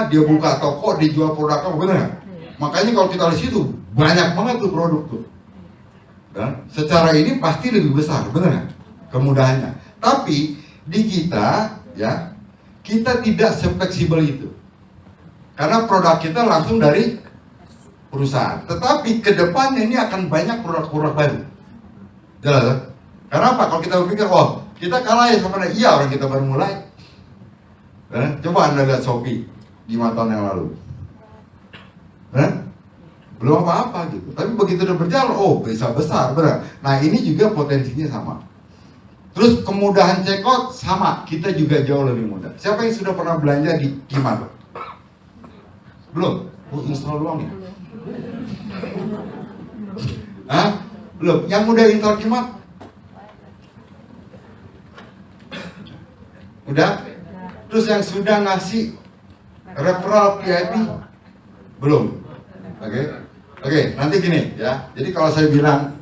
dia buka toko, dia jual produk apa, bener nggak? Makanya kalau kita lihat situ banyak banget tuh produk tuh. Dan secara ini pasti lebih besar, bener nggak? Kemudahannya. Tapi di kita, ya, kita tidak se-fleksibel itu. Karena produk kita langsung dari perusahaan. Tetapi ke depannya ini akan banyak produk-produk baru. Jelas kan? Karena apa? Kalau kita berpikir, oh kita kalah ya sama iya orang kita baru mulai. Coba Anda lihat Shopee 5 tahun yang lalu. Belum apa-apa gitu. Tapi begitu udah berjalan, oh bisa besar, benar. Nah ini juga potensinya sama. Terus kemudahan checkout sama, kita juga jauh lebih mudah. Siapa yang sudah pernah belanja di Kimart? Belum? Install doang ya? Belum? Yang udah install Kimart? Udah? Terus yang sudah ngasih referral VIP? Belum? Oke, nanti gini ya. Jadi kalau saya bilang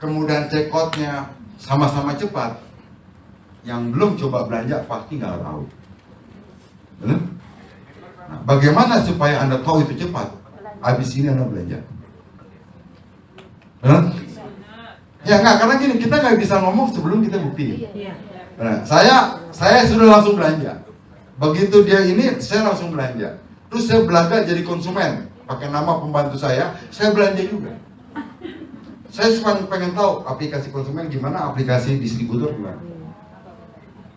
kemudahan checkoutnya sama-sama cepat, yang belum coba belanja pasti nggak tahu. Benar? Nah, bagaimana supaya Anda tahu itu cepat? Habis ini Anda belanja. Benar? Ya nggak, karena gini, kita nggak bisa ngomong sebelum kita bukti. Nah, saya sudah langsung belanja. Begitu dia ini, saya langsung belanja. Terus saya belanja jadi konsumen, pakai nama pembantu saya belanja juga. Saya pengen tahu aplikasi konsumen gimana, aplikasi distributor gimana.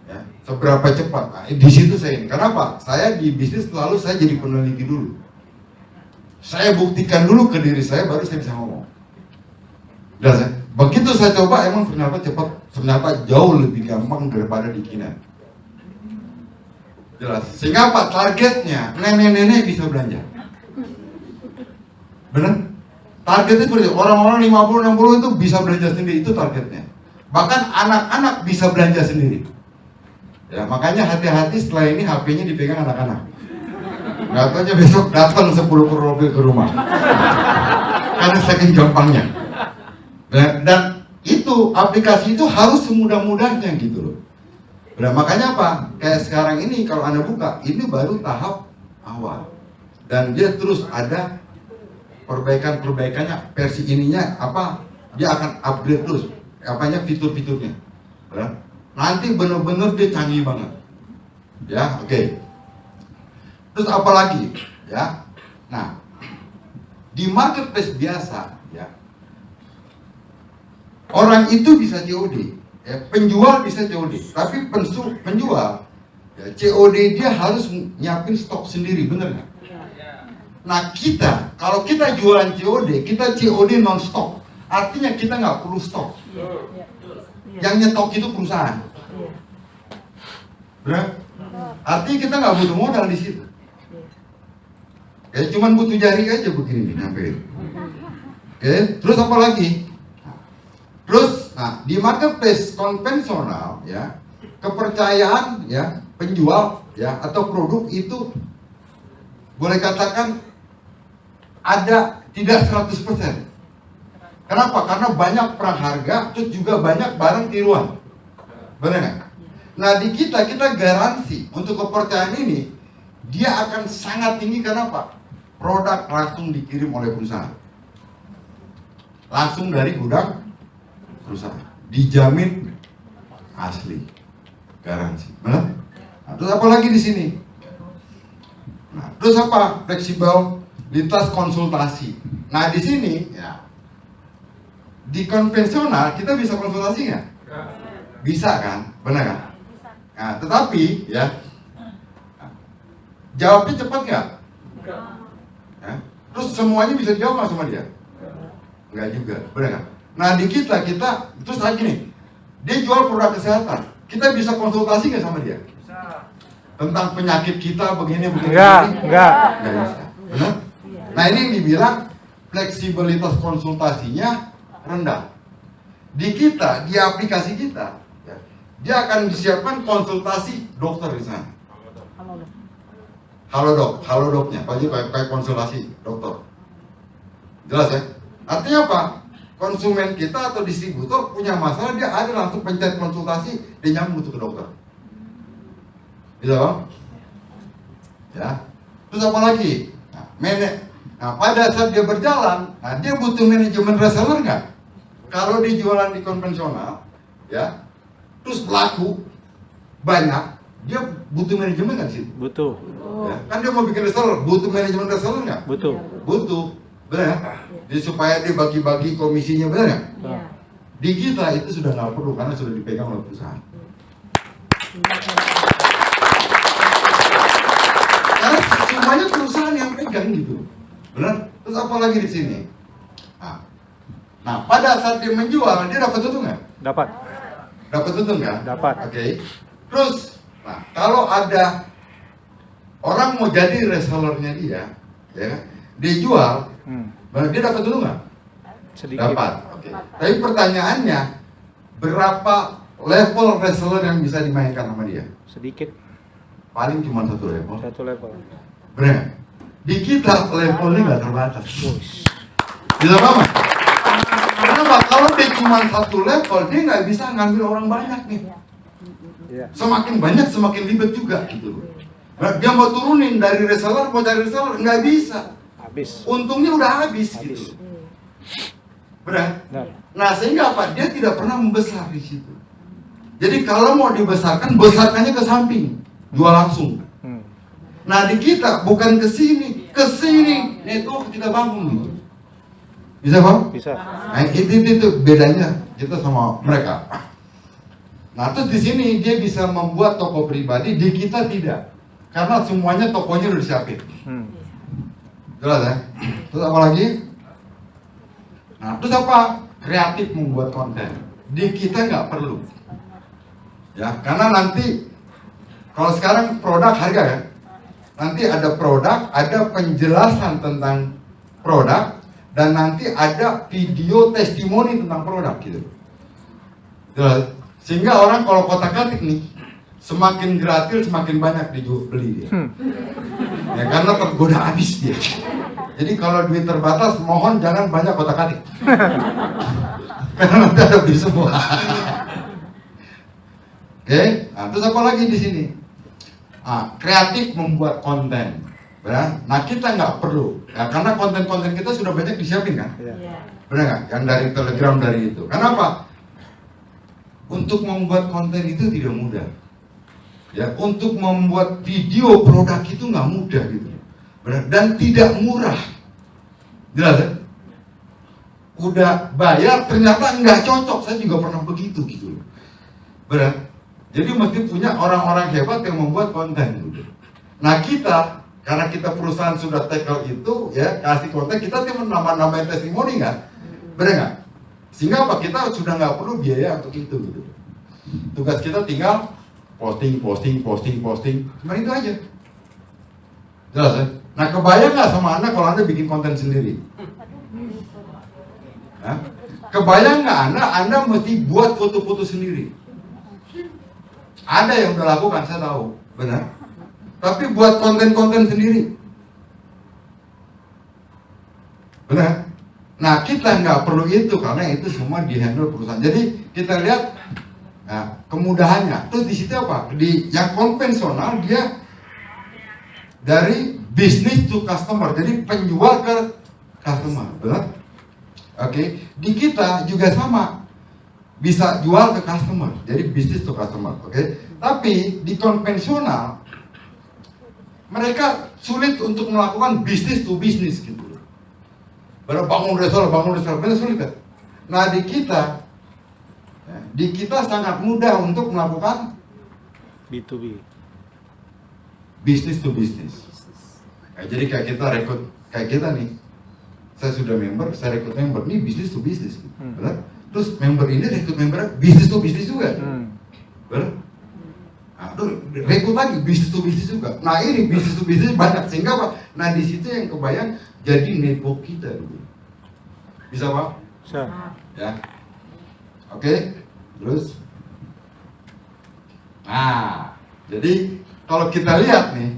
Ya, seberapa cepat. Nah, di situ saya ini. Kenapa? Saya di bisnis selalu saya jadi peneliti dulu. Saya buktikan dulu ke diri saya, baru saya bisa ngomong. Jelas ya? Begitu saya coba, emang ternyata cepat, ternyata jauh lebih gampang daripada di Kinan. Jelas. Sehingga apa? Targetnya nenek-nenek bisa belanja. Benar? Targetnya seperti orang-orang 50-60 itu bisa belanja sendiri, itu targetnya. Bahkan anak-anak bisa belanja sendiri. Ya, makanya hati-hati setelah ini HP-nya dipegang anak-anak. Nggak tahu aja besok datang 10 profil ke rumah. Karena saking gampangnya. Dan itu aplikasi itu harus semudah-mudahnya gitu loh. Nah, makanya apa? Kayak sekarang ini kalau Anda buka, ini baru tahap awal. Dan dia terus ada perbaikan-perbaikannya, versi ininya apa? Dia akan upgrade terus apanya fitur-fiturnya. Nanti benar-benar dia canggih banget. Ya, oke. Terus apa lagi? Ya. Nah, di marketplace biasa, ya. Orang itu bisa COD, ya, penjual bisa COD, tapi penjual ya, COD dia harus nyiapin stok sendiri, bener nggak? Nah kita, kalau kita jualan COD, kita COD non stok, artinya kita nggak perlu stok. Yang nyetok itu perusahaan, bener? Artinya kita nggak butuh modal di situ. Ya cuman butuh jari aja begini nih, nyampein. Oke, terus apa lagi? Terus, nah di marketplace konvensional ya, kepercayaan ya penjual ya atau produk itu boleh katakan ada tidak 100%. Kenapa? Karena banyak perang harga, terus juga banyak barang tiruan. Benar nggak? Nah di kita garansi untuk kepercayaan ini dia akan sangat tinggi. Kenapa? Produk langsung dikirim oleh perusahaan, langsung dari gudang perusahaan, dijamin asli, garansi. Benar? Nah, terus apa lagi di sini? Nah, terus apa? Fleksibilitas konsultasi. Nah di sini ya, di konvensional kita bisa konsultasi nggak? Bisa kan? Benar kan? Nah, tetapi ya, jawabnya cepat nggak? Ya? Terus semuanya bisa dijawab nggak sama dia? Nggak juga, benar kan? Nah di kita terus lagi nih, dia jual produk kesehatan, kita bisa konsultasi nggak sama dia? Bisa. Tentang penyakit kita begini. Enggak bisa. Benar? Nah ini yang dibilang fleksibilitas konsultasinya rendah. Di kita, di aplikasi kita, ya, dia akan disiapkan konsultasi dokter di sana. Halo doknya, kayak konsultasi dokter. Jelas ya? Artinya apa? Konsumen kita atau distributor punya masalah, dia ada langsung pencet konsultasi, dia nyambung ke dokter. Bisa bang? Ya. Terus apa lagi? Nah, pada saat dia berjalan, nah dia butuh manajemen reseller nggak? Kalau dia jualan di konvensional, ya, terus laku banyak, dia butuh manajemen nggak sih? Butuh. Ya, kan dia mau bikin reseller, butuh manajemen reseller nggak? Butuh. Butuh, benar? Jadi supaya dia bagi-bagi komisinya, benar nggak? Iya. Di kita itu sudah nggak perlu karena sudah dipegang oleh perusahaan. Karena semuanya perusahaan yang pegang gitu, benar? Terus apa lagi di sini? Nah, pada saat dia menjual, dia dapat untung nggak? Dapat. Dapat untung nggak? Dapat. Oke. Terus, nah kalau ada orang mau jadi resellernya dia, ya, dia jual, dia dapat untung nggak? Sedikit. Dapat. Oke. Tapi pertanyaannya, berapa level reseller yang bisa dimainkan sama dia? Sedikit. Paling cuma satu level. Satu level. Benar? Di kita levelnya nggak terbatas. Wush. Bisa apa? Kenapa? Kalau dia cuma satu level, dia nggak bisa ngambil orang banyak nih. Iya. Semakin banyak, semakin ribet juga gitu. Nah, dia mau turunin dari reseller, mau cari reseller, nggak bisa. Habis. Untungnya udah habis Habis. gitu. Benar? Benar. Nah, sehingga apa? Dia tidak pernah membesar di situ. Jadi kalau mau dibesarkan, besarkannya ke samping, jual langsung. Nah, di kita bukan ke sini, network kita bangun gitu. Bisa, Bang? Bisa. Nah, itu bedanya kita sama mereka. Nah, terus di sini dia bisa membuat toko pribadi, di kita tidak. Karena semuanya tokonya udah disiapin. Jelas ya? Terus apa lagi? Nah, terus apa? Kreatif membuat konten. Di kita nggak perlu. Ya, karena nanti kalau sekarang produk harga ya. Nanti ada produk, ada penjelasan tentang produk, dan nanti ada video testimoni tentang produk gitu. Jelas? Sehingga orang kalau kotak-katik nih, semakin gratis semakin banyak dibeli dia. Ya, karena tergoda habis dia. Jadi kalau duit terbatas, mohon jangan banyak kotak-katik. Karena nanti ada beli semua. Oke, nah, terus apa lagi di sini? Kreatif membuat konten. Benar? Nah, kita nggak perlu, ya, karena konten-konten kita sudah banyak disiapin kan? Iya. Benar nggak? Yang dari Telegram dari itu. Kenapa? Untuk membuat konten itu tidak mudah. Ya, untuk membuat video produk itu nggak mudah gitu. Benar? Dan tidak murah. Jelas ya? Udah bayar ternyata nggak cocok. Saya juga pernah begitu gitu. Benar? Jadi mesti punya orang-orang hebat yang membuat konten gitu. Nah, kita karena kita perusahaan sudah tackle itu, ya kasih konten, kita cuma nama-namain testimoni nggak, benar nggak? Sehingga apa? Kita sudah nggak perlu biaya untuk itu gitu. Tugas kita tinggal posting, cuma itu aja. Jelas ya? Nah, kebayang nggak sama Anda kalau Anda bikin konten sendiri? Hah? Kebayang nggak Anda mesti buat foto-foto sendiri? Ada yang udah lakukan, saya tahu, benar. Tapi buat konten-konten sendiri, benar. Nah, kita nggak perlu itu karena itu semua dihandle perusahaan. Jadi kita lihat, nah, kemudahannya. Terus di situ apa? Di yang konvensional dia dari business to customer, jadi penjual ke customer, benar? Oke. Di kita juga sama. Bisa jual ke customer, jadi business to customer, oke? Tapi di konvensional mereka sulit untuk melakukan business to business gitu. Bangun reseller, benar sulit kan? Nah, di kita sangat mudah untuk melakukan B2B, business to business. Nah, jadi kayak kita rekrut, kayak kita nih, saya sudah member, saya rekrut member, ini business to business, gitu. Benar? Terus member ini rekrut member bisnis to bisnis juga, benar? Nah, rekrut lagi bisnis to bisnis juga. Nah, ini bisnis to bisnis banyak sehingga apa? Nah, di situ yang kebayang jadi network kita dulu. Bisa Pak? bisa. Ya, oke. Terus, nah, jadi kalau kita lihat nih,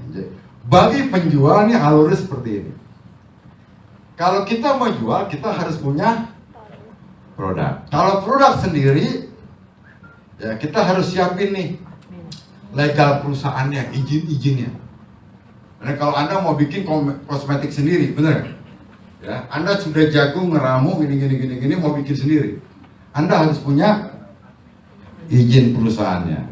bagi penjual nih alurnya seperti ini. Kalau kita mau jual, kita harus punya produk. Kalau produk sendiri, ya kita harus siapin nih legal perusahaannya, izin-izinnya. Nah, kalau Anda mau bikin kosmetik sendiri, bener? Ya, Anda sudah jago ngeramu gini, mau bikin sendiri. Anda harus punya izin perusahaannya.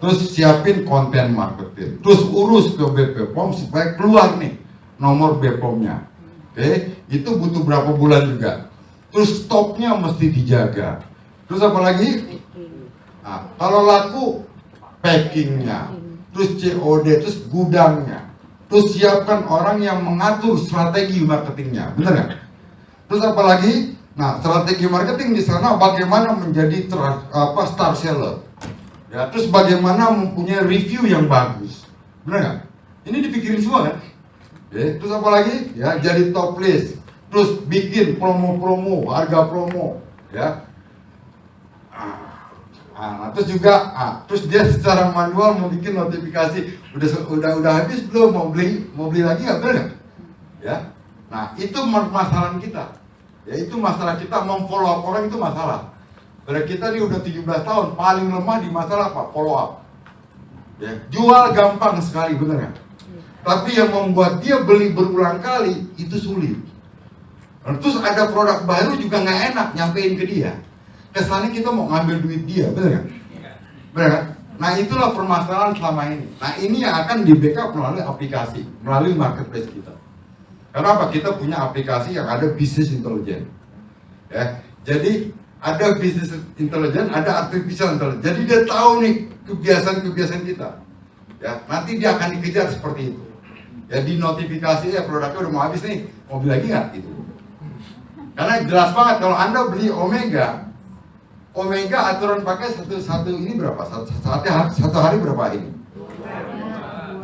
Terus siapin konten marketing. Terus urus ke BP POM supaya keluar nih nomor BPOM-nya. Oke, itu butuh berapa bulan juga. Terus stoknya mesti dijaga. Terus apa lagi? Nah, kalau laku packingnya, terus COD, terus gudangnya, terus siapkan orang yang mengatur strategi marketingnya, bener nggak? Terus apa lagi? Nah, strategi marketing di sana bagaimana menjadi star seller, ya, terus bagaimana mempunyai review yang bagus, bener nggak? Ini dipikirin semua kan? Ya, terus apa lagi? Ya, jadi top list, terus bikin promo-promo, harga promo, ya. Terus juga, terus dia secara manual mau bikin notifikasi, udah habis belum, mau beli lagi nggak, bener nggak? Ya, nah itu permasalahan kita. Ya itu masalah kita memfollow up orang itu masalah. Karena kita ini udah 17 tahun paling lemah di masalah apa? Follow up. Ya, jual gampang sekali, bener nggak? Tapi yang membuat dia beli berulang kali itu sulit. Terus ada produk baru juga nggak enak nyampein ke dia. Kesannya kita mau ngambil duit dia, bener nggak? Bener nggak? Nah itulah permasalahan selama ini. Nah ini yang akan di backup melalui aplikasi, melalui marketplace kita. Karena apa? Kita punya aplikasi yang ada business intelligence. Ya, jadi ada business intelligence, ada artificial intelligence. Jadi dia tahu nih kebiasaan-kebiasaan kita. Ya, nanti dia akan dikejar seperti itu. Ya di notifikasi ya produknya udah mau habis nih, mau beli lagi nggak? Gitu. Karena jelas banget kalau Anda beli Omega aturan pakai satu ini berapa? Satu hari berapa ini?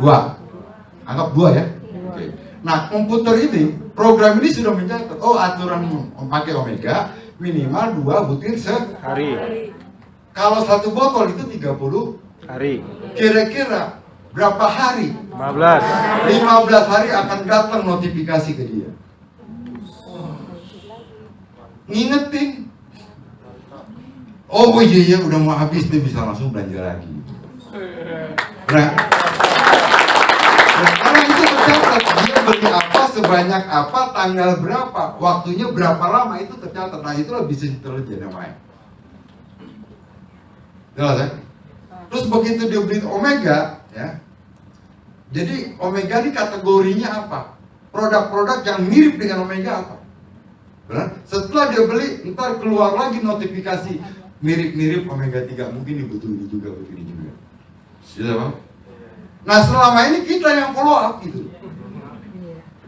2. Anggap 2 ya. Oke. Nah, komputer ini, program ini sudah mencatat, aturan memakai Omega minimal 2 butir sehari. Kalau 1 botol itu 30 hari. Kira-kira berapa hari? 15 hari akan datang notifikasi ke dia. Ngingetin. Oh iya udah mau habis nih, bisa langsung belanja lagi. Nah, karena itu tercatat dia beli apa, sebanyak apa, tanggal berapa, waktunya berapa lama itu tercatat. Nah itulah bisnis intelijen namanya. Jelas ya? Terus begitu dia beli Omega, ya. Jadi Omega ini kategorinya apa? Produk-produk yang mirip dengan Omega apa? Benar? Setelah dia beli, ntar keluar lagi notifikasi mirip-mirip Omega 3, mungkin butuh ini juga. Gitu Bang? Nah selama ini kita yang follow up gitu.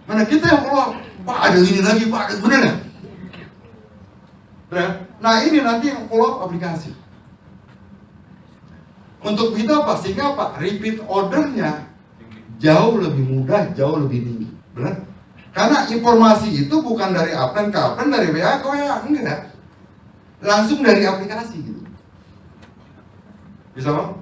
Mana kita yang follow up? Pak ada ini lagi, Pak ada, bener nggak? Nah ini nanti yang follow up aplikasi. Untuk kita apa? Sehingga apa? Repeat ordernya jauh lebih mudah, jauh lebih tinggi. Benar? Karena informasi itu bukan dari upline ke upline, dari WA ke WA, enggak. Langsung dari aplikasi gitu. Bisa Bang?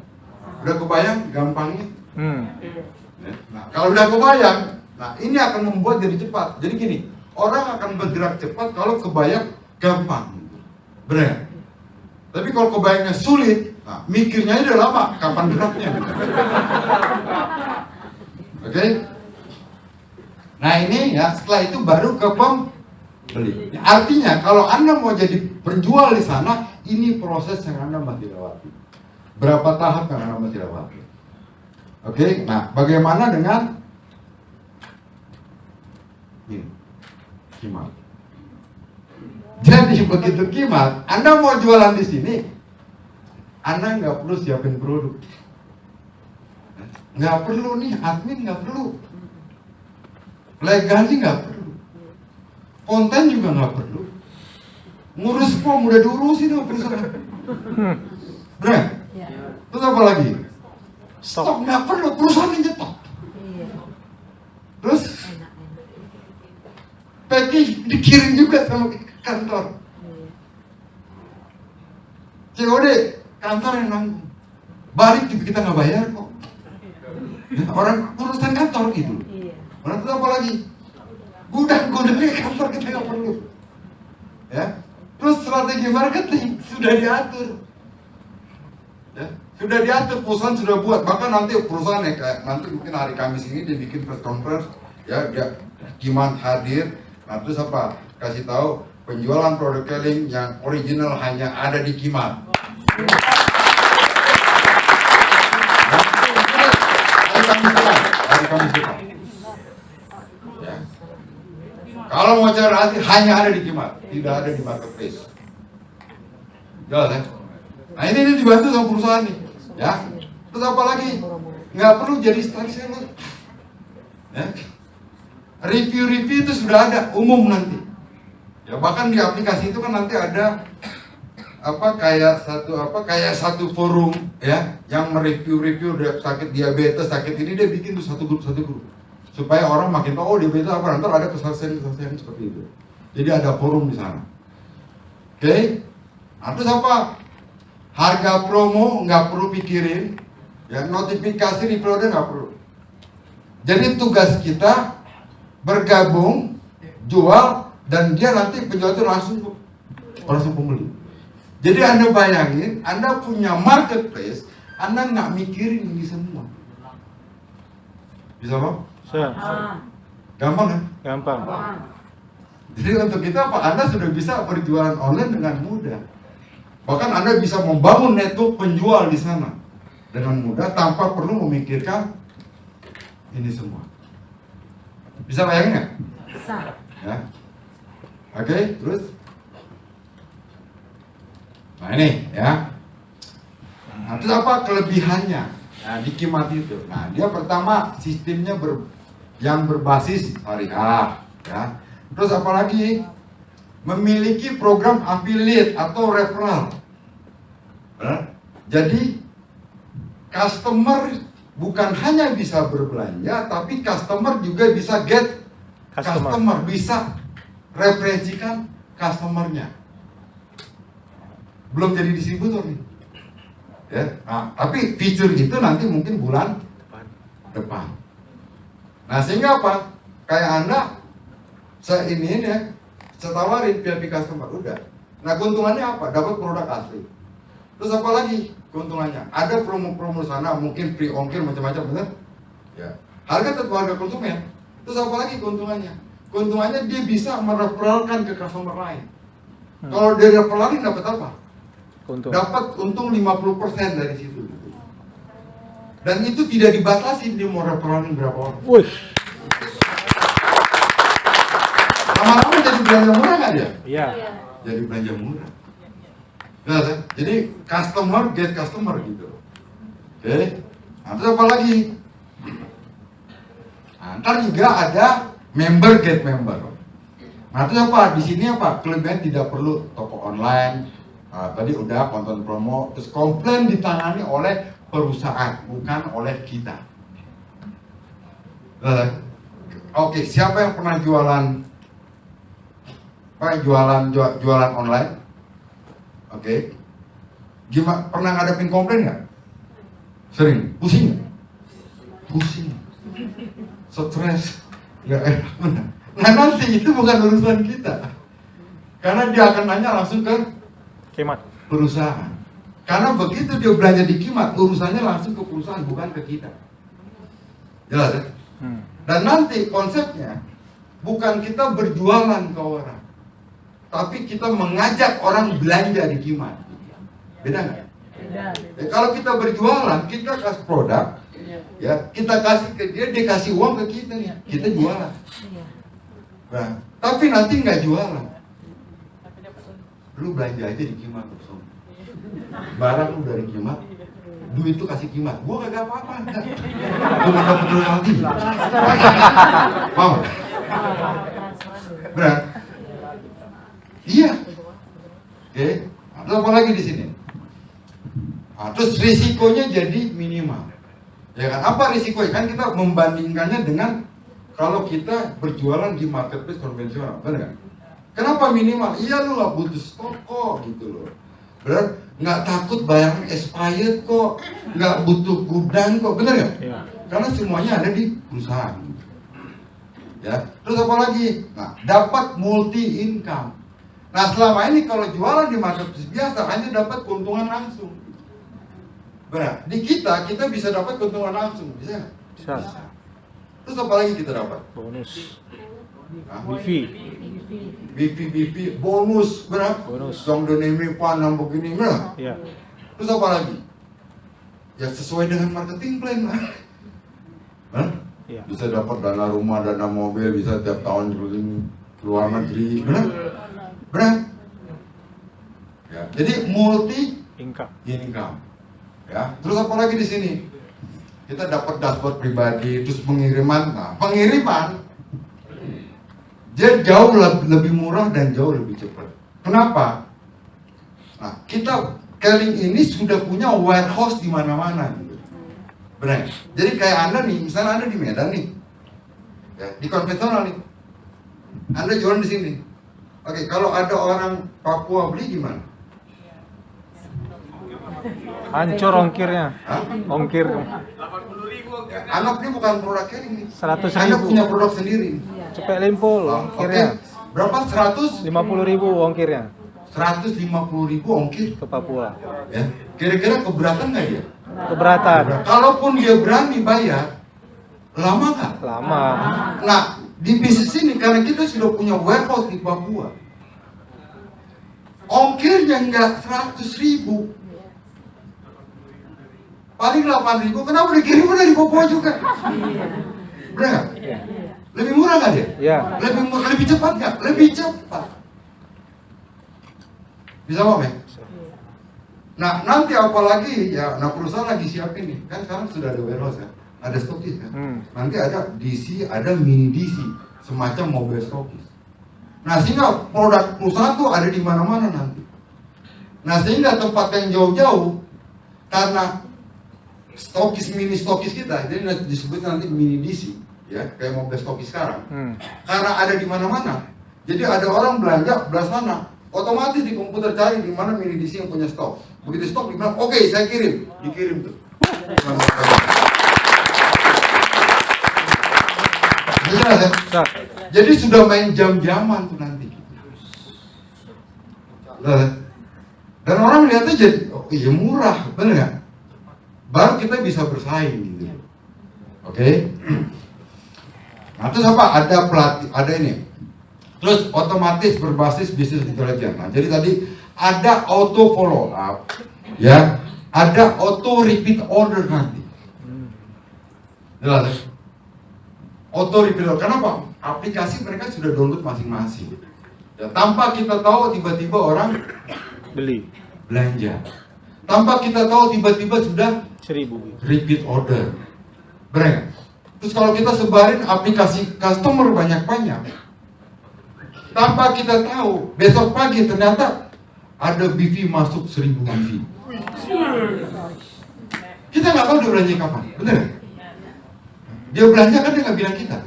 Udah kebayang gampangnya? Nah, kalau udah kebayang, nah ini akan membuat jadi cepat. Jadi gini, orang akan bergerak cepat kalau kebayang gampang. Benar? Tapi kalau kebayangnya sulit, nah, mikirnya udah lama, kapan geraknya? Oke? Nah ini ya, setelah itu baru ke pembeli. Artinya kalau Anda mau jadi penjual di sana, ini proses yang Anda masih lewati. Berapa tahap yang Anda masih lewati? Oke, nah bagaimana dengan ini? Kimat. Jadi begitu kimat, Anda mau jualan di sini, Anda nggak perlu siapin produk. Nggak perlu nih, admin nggak perlu. Legasi nggak perlu. Konten juga nggak perlu. Ngurus form udah diurusin sama perusahaan. Bener? Terus apa lagi? Stok nggak perlu, perusahaan yang nyetok. Terus packing dikirim juga sama kantor. COD kantor yang nanggung. Balik juga kita nggak bayar kok. Orang urusan kantor gitu. Orang itu apa lagi? Gudang-gudangnya kantor kita nggak perlu. Ya. Terus strategi marketing sudah diatur. Ya. Sudah diatur, perusahaan sudah buat. Bahkan nanti perusahaan ya, kayak nanti mungkin hari Kamis ini dia bikin press conference, ya dia Kimat hadir. Nah terus apa? Kasih tahu penjualan produk Keling yang original hanya ada di Kimat. Hari Kamis depan. Ya. Kalau mau cari hati hanya ada di Kimat, tidak ada di marketplace. Jelas ya? Nah ini dibantu sama perusahaan nih, ya. Terus apa lagi? Nggak perlu jadi star seller. Ya. Review-review itu sudah ada umum nanti. Ya bahkan di aplikasi itu kan nanti ada kayak satu forum ya yang mereview sakit diabetes, sakit ini dia bikin tuh satu grup supaya orang makin tahu oh diabetes apa, nanti ada kesaksian seperti itu. Jadi ada forum di sana. Oke? Nah, terus apa? Harga promo nggak perlu pikirin, ya notifikasi di periode nggak perlu. Jadi tugas kita bergabung, jual, dan dia nanti penjual itu langsung pembeli. Jadi Anda bayangin, Anda punya marketplace, Anda nggak mikirin ini semua. Bisa Pak? Bisa. Gampang kan? Gampang. Jadi untuk kita apa? Anda sudah bisa berjualan online dengan mudah. Bahkan Anda bisa membangun network penjual di sana dengan mudah tanpa perlu memikirkan ini semua. Bisa bayangin nggak? Bisa. Ya. Oke, terus. Nah ini ya. Nah, terus apa kelebihannya? Nah, di Kimat itu. Nah, dia pertama sistemnya yang berbasis syariah, ya. Terus apa lagi? Memiliki program affiliate atau referral. Jadi customer bukan hanya bisa berbelanja, tapi customer juga bisa get customer, bisa referensikan customernya. Belum jadi distributor nih, ya. Nah, tapi fitur itu nanti mungkin bulan depan. Nah sehingga apa? Kayak Anda, saya ini ya, saya tawarin VIP customer, udah. Nah keuntungannya apa? Dapat produk asli. Terus apa lagi keuntungannya? Ada promo-promo sana, mungkin free ongkir macam-macam, benar? Ya. Harga tetap harga konsumen. Terus apa lagi keuntungannya? Keuntungannya dia bisa mereferalkan ke customer lain. Kalau dia referalin dapat apa? Dapat untung 50% dari situ. Dan itu tidak dibatasi dia mau referalin berapa orang. Wih. Lama-lama jadi belanja murah nggak dia? Iya. Jadi belanja murah. Nah, jadi customer get customer gitu. Oke. Nah, terus apa lagi? Nah, ntar juga ada member get member. Nah, terus apa? Di sini apa? Kelebihan tidak perlu toko online. Tadi udah konten promo, terus komplain ditangani oleh perusahaan, bukan oleh kita. Oke, siapa yang pernah jualan online? Oke, gimana? Pernah ngadepin komplain nggak? Sering, pusing, stres, nggak enak. Nah nanti itu bukan urusan kita, karena dia akan nanya langsung ke Kimat. perusahaan. Karena begitu dia belanja di Kimat, urusannya langsung ke perusahaan, bukan ke kita. Jelas ya? Dan nanti konsepnya bukan kita berjualan ke orang, tapi kita mengajak orang belanja di Kimat. Beda nggak? Beda. Ya, kalau kita berjualan, kita kasih produk, ya kita kasih ke dia, dia kasih uang ke kita nih, kita jualan. Nah, tapi nanti nggak jualan. Lu belanja aja di Kimat, barang lu dari Kimat, duit itu kasih Kimat, gua kagak apa-apa, gua nggak dapet royalti. Paham? Berat? Iya. Oke. Terus apa lagi di sini? Nah, terus risikonya jadi minimal. Ya kan? Apa risikonya? Kan kita membandingkannya dengan kalau kita berjualan di marketplace konvensional, benar kan? Kenapa minimal? Iya lu nggak butuh stok kok gitu loh. Benar? Nggak takut barang expired kok, nggak butuh gudang kok, benar nggak? Iya. Karena semuanya ada di perusahaan. Ya, terus apa lagi? Nah, dapat multi income. Nah, selama ini kalau jualan di marketplace biasa hanya dapat keuntungan langsung. Benar. Di kita bisa dapat keuntungan langsung, bisa nggak? Bisa. Terus apa lagi kita dapat? Bonus. Hah? BV. BP, bonus, benar? Bonus. Dong demi panam begini, benar? Iya. Terus apa lagi? Ya sesuai dengan marketing plan lah. Hah? Iya. Bisa dapat dana rumah, dana mobil, bisa tiap tahun keliling luar negeri, benar? Benar? Ya, jadi multi Income. ya. Terus apa lagi di sini? Kita dapat dashboard pribadi, terus pengiriman. Nah, pengiriman dia jauh lebih murah dan jauh lebih cepat. Kenapa? Nah, kita Keling ini sudah punya warehouse di mana-mana gitu. Benar. Jadi kayak Anda nih, misalnya Anda di Medan nih. Ya, di konvensional nih. Anda jualan di sini. Oke, kalau ada orang Papua beli gimana? Hancur ongkirnya. Hah? Ongkir. Anggap ini bukan produk Keling nih. 100.000. Anda punya produk sendiri. Cepet limpul Oke, ongkirnya. berapa? 50.000 ongkirnya 150.000 ongkir ke Papua. ya. Kira-kira keberatan nggak dia? Keberatan. Kalaupun dia berani bayar, lama nggak? Lama. Nah, di bisnis ini karena kita sudah punya warehouse di Papua, ongkirnya nggak 100.000, paling 8.000. Kenapa dikirim dari Papua juga? Benar nggak? Lebih murah nggak dia? Iya. Lebih murah, lebih cepat nggak? Lebih cepat. Bisa Pak, ya? Nah, nanti apalagi ya, nah perusahaan lagi siapin nih, kan sekarang sudah ada warehouse ya, ada stokis kan, nanti ada DC, ada mini DC, semacam mobil stokis. Nah, sehingga produk perusahaan tuh ada di mana-mana nanti. Nah, sehingga tempat yang jauh-jauh, karena mini stokis kita, jadi disebut nanti mini DC, ya, kayak mobil stokis sekarang. Karena ada di mana-mana, jadi ada orang belanja belah sana. Otomatis di komputer cari di mana mini DC yang punya stok. Begitu stok dibilang, oke, saya kirim, dikirim tuh. Jelas ya? Jadi sudah main jam-jaman tuh nanti. Dan orang lihatnya jadi, oh iya murah, bener nggak? Baru kita bisa bersaing gitu. Oke? Nah terus apa? Ada pelatih, ada ini. Terus otomatis berbasis business intelligence. Nah, jadi tadi ada auto follow up, ya, ada auto repeat order nanti. Jelas? Ya? Auto repeat order. Kenapa? Aplikasi mereka sudah download masing-masing. Ya, tanpa kita tahu tiba-tiba orang beli, belanja. Tanpa kita tahu tiba-tiba sudah 1.000 repeat order. Benar? Terus kalau kita sebarin aplikasi customer banyak-banyak, tanpa kita tahu, besok pagi ternyata ada BV masuk 1.000 BV. Kita nggak tahu dia belanja kapan, bener? Dia belanja kan dia nggak bilang kita.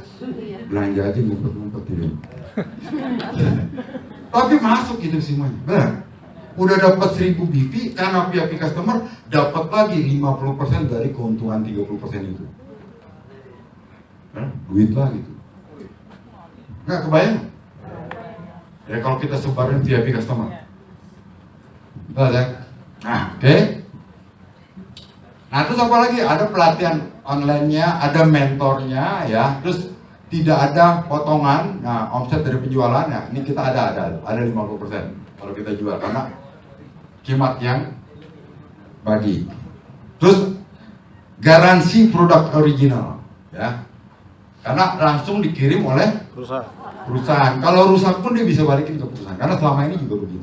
Belanja aja ngumpet-ngumpet gitu. Tapi masuk itu semuanya, bener? Udah dapat 1.000 BV, karena pihak customer dapat lagi 50% dari keuntungan 30% itu. Duit lah gitu. Nggak kebayang? Ya kalau kita sebarin VIP customer. Betul ya? Nah, oke. Nah, terus apa lagi? Ada pelatihan online-nya, ada mentornya ya. Terus tidak ada potongan. Nah, omset dari penjualan ya. Ini kita ada 50% kalau kita jual karena kimat yang bagi. Terus garansi produk original ya. Karena langsung dikirim oleh perusahaan. Kalau rusak pun dia bisa balikin ke perusahaan. Karena selama ini juga begitu.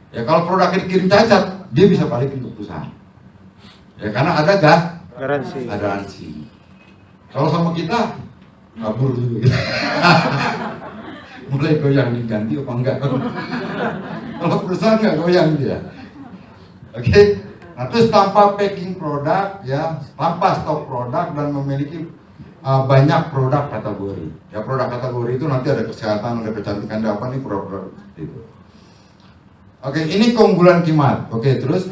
Ya kalau produk dikirim cacat, dia bisa balikin ke perusahaan. Ya karena ada garansi. Kalau sama kita kabur dulu. Mulai goyang diganti apa enggak? Kalau perusahaan nggak goyang dia. Oke. Nah terus tanpa packing produk, ya, tanpa stok produk dan memiliki banyak produk kategori. Ya produk kategori itu nanti ada kesehatan, ada kecantikan, ada apa nih produk-produk itu. Oke, ini keunggulan Kimat. Oke, terus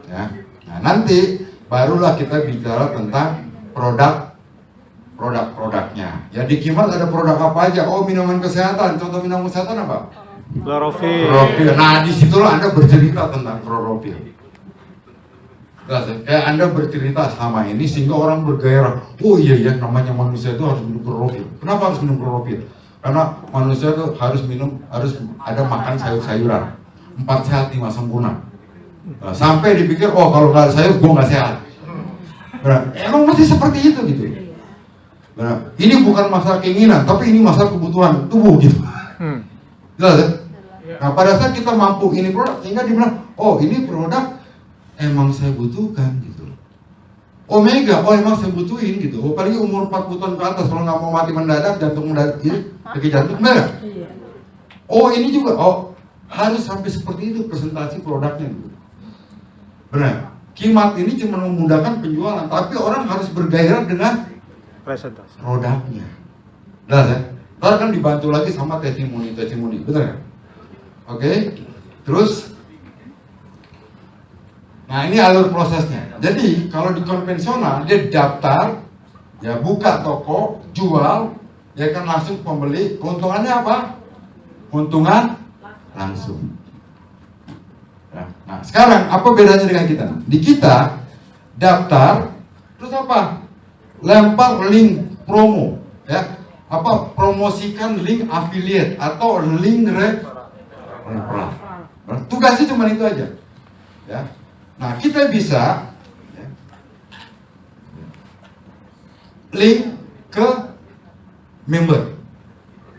ya. Nah, nanti barulah kita bicara tentang produk-produknya. Ya di Kimat ada produk apa aja? Oh, minuman kesehatan. Contoh minuman kesehatan apa? Chlorophyll. Nah, disitulah Anda bercerita tentang chlorophyll. Kayak Anda bercerita sama ini sehingga orang bergairah. Oh iya ya, namanya manusia itu harus minum klorofil. Kenapa harus minum klorofil? Karena manusia itu harus ada makan sayur-sayuran. 4 sehat 5 sempurna. Nah, sampai dipikir, oh kalau nggak ada sayur, gue nggak sehat. Nah, emang masih seperti itu gitu. Nah, ini bukan masalah keinginan, tapi ini masalah kebutuhan tubuh gitu. Jelas ya? Nah, pada saat kita mampu ini produk, sehingga dibilang, oh ini produk emang saya butuhkan gitu. Omega, oh emang saya butuhin gitu. Oh, apalagi umur 40 tahun ke atas, kalau nggak mau mati mendadak, jantung mendadak, sakit jantung, benar? Oh ini juga, oh harus sampai seperti itu presentasi produknya gitu. Benar. Kimat ini cuma memudahkan penjualan, tapi orang harus bergairah dengan Presentasi. produknya. Jelas ya? Ntar kan dibantu lagi sama testimoni, benar ya? Oke, terus nah ini alur prosesnya. Jadi kalau di konvensional dia daftar, ya buka toko, jual, ya kan langsung pembeli. Keuntungannya apa? Keuntungan langsung. Nah sekarang apa bedanya dengan kita? Di kita daftar, terus apa? Lempar link promo, ya apa? Promosikan link affiliate atau link referral. Tugasnya cuma itu aja, ya. Nah, kita bisa ya, link ke member.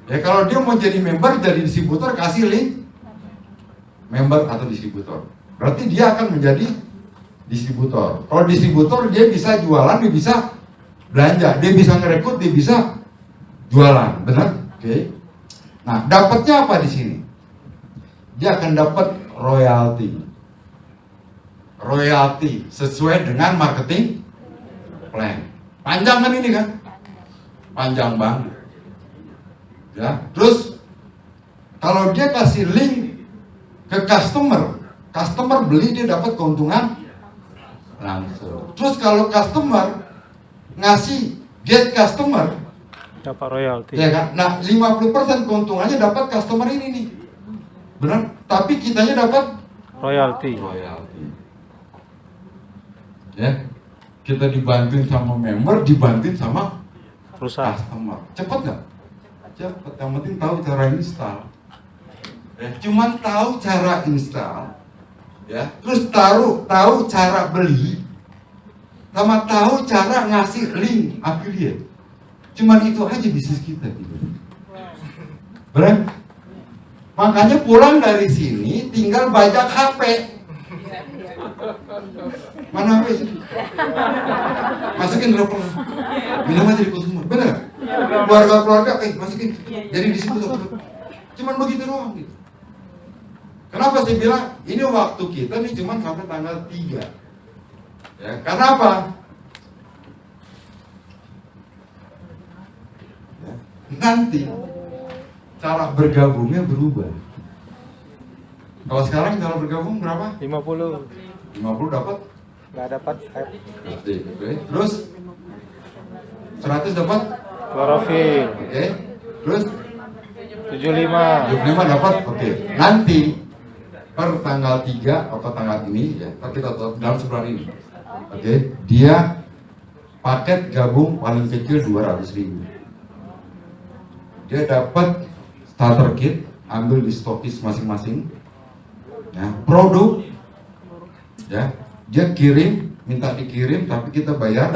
Ya, kalau dia mau jadi member, jadi distributor, kasih link member atau distributor. Berarti dia akan menjadi distributor. Kalau distributor, dia bisa jualan, dia bisa belanja, dia bisa ngerekrut, dia bisa jualan. Benar? Oke. Nah, dapatnya apa di sini? Dia akan dapat royalti. Royalti sesuai dengan marketing plan. Panjang kan ini kan? Panjang banget. Ya, terus kalau dia kasih link ke customer beli dia dapat keuntungan langsung. Terus kalau customer ngasih get customer Dapat royalti. ya kan? Nah, 50% keuntungannya dapat customer ini nih. Benar? Tapi kitanya dapat Royalti. Ya, kita dibantuin sama member, dibantuin sama Perusahaan. customer. Cepet nggak? Cepet. Yang penting tahu cara install. Ya, cuman tahu cara install, ya. Terus tahu cara beli, sama tahu cara ngasih link affiliate. Cuman itu aja bisnis kita gitu. Benar? Makanya pulang dari sini tinggal bajak HP. Mana HP sih? Masukin dropper. Bilang aja di konsumer. Bener? Keluarga, masukin. Jadi di situ. Cuman begitu doang gitu. Kenapa saya bilang ini waktu kita nih cuman sampai tanggal 3. Ya, karena apa? Ya, nanti cara bergabungnya berubah. Kalau sekarang cara bergabung berapa? 50. 50 dapat? Nggak dapat Oke. Terus 100 dapat? klorofil. Oke. Terus 75. 75 dapat? Oke. Nanti per tanggal 3 atau tanggal ini ya, kita dalam sebulan ini. Oke. Dia paket gabung paling kecil 200.000. Dia dapat starter kit, ambil di stokis masing-masing. Ya, produk ya, dia kirim, minta dikirim tapi kita bayar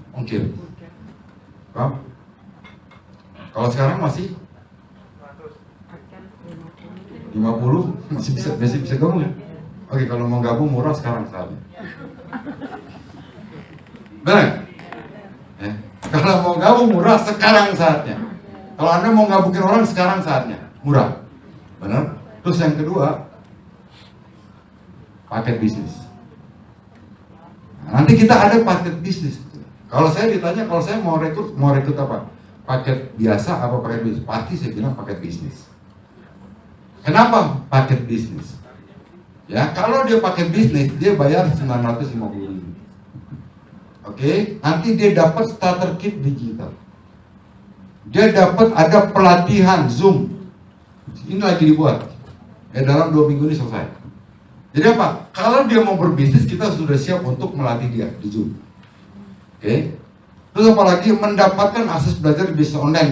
ongkir. Paham? Kalau sekarang masih 50 masih bisa gabung ya? Oke, kalau mau gabung murah sekarang saatnya. Benar? Ya. Kalau mau gabung murah sekarang saatnya. Kalau Anda mau gabungin orang sekarang saatnya, murah. Benar? Terus yang kedua, paket bisnis. Nah, nanti kita ada paket bisnis. Kalau saya ditanya, kalau saya mau rekrut apa? Paket biasa apa paket bisnis? Pasti saya bilang paket bisnis. Kenapa paket bisnis? Ya, kalau dia paket bisnis, dia bayar 950.000. Oke, nanti dia dapat starter kit digital. Dia dapat ada pelatihan Zoom. Ini lagi dibuat. Dalam 2 minggu ini selesai. Jadi apa? Kalau dia mau berbisnis, kita sudah siap untuk melatih dia di Zoom. Oke? Terus apalagi mendapatkan akses belajar di bisnis online.